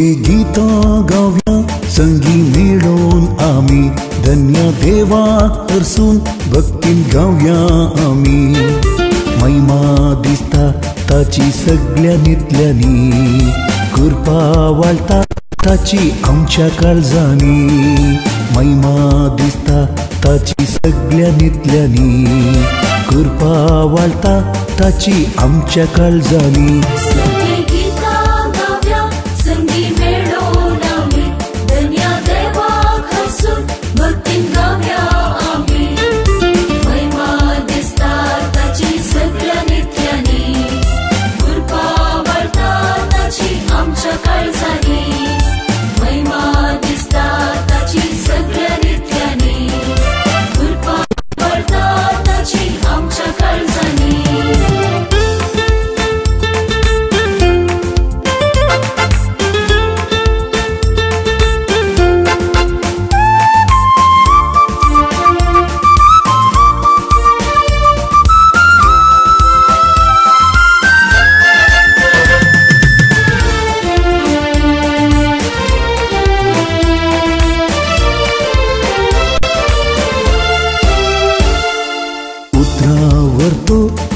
स्तुती गीतां गावया संगी मेळोन आमी धन्य देवा हरसून भक्तीन गावया आमी महिमा दिसता ताची सगळ्या नितल्यांनी कृपा वाळटा ताची आमच्या काळजांनी महिमा दिसता ताची सगळ्या नितल्यांनी कृपा वाळटा ताची आमच्या काळजांनी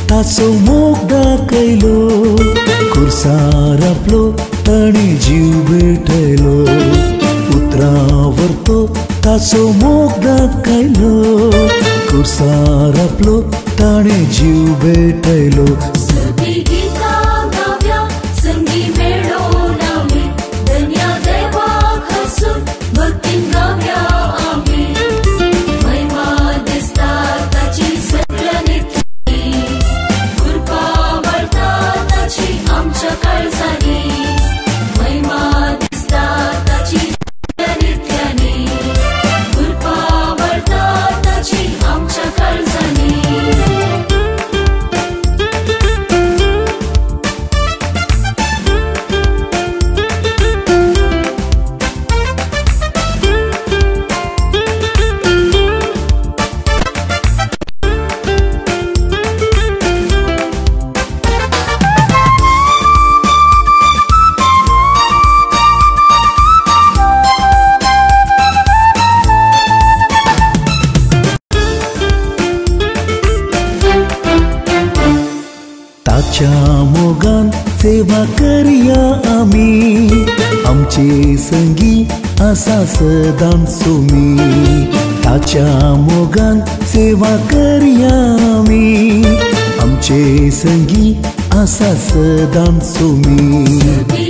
ताचो मोग दाखयलो खुर्सार आपलो ताणें जीव भेटयलो उतरावर तो ताचो मोग दाखयलो खुर्सार आपलो ताणें जीव भेटयलो ताच्या मोगान सेवा करया आमी आमचे संगी आसा सदां सोमी ताच्या मोगान सेवा करया आमी आमचे संगी आसा सदां सोमी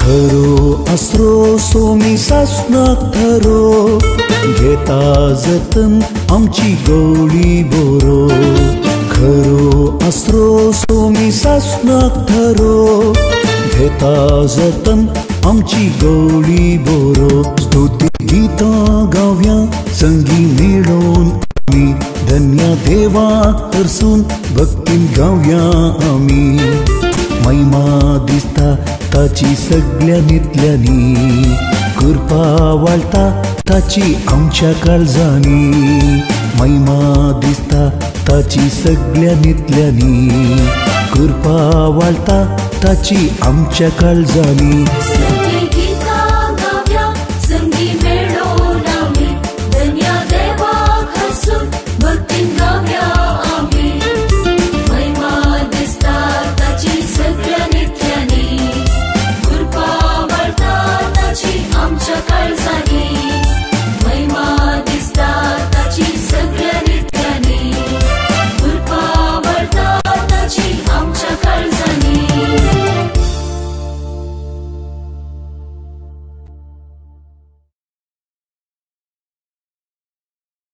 खरो आसरो सोमी सासनाक थरो घेता जतन आमची गवळी बोरो खरो आसरो सोमी सासनाक थरो घेता जतन आमची गवळी बोरो स्तुती गीतां गावया संगी मेळोन आमी धन्य देवा हरसून भक्तीन गावया आमी महिमा दिसता ताची सगळ्या नितल्यांनी कृपा वाळटा ताची आमच्या काळजांनी महिमा दिसता ताची सगळ्या नितल्यांनी कृपा वाळटा ताची आमच्या काळजांनी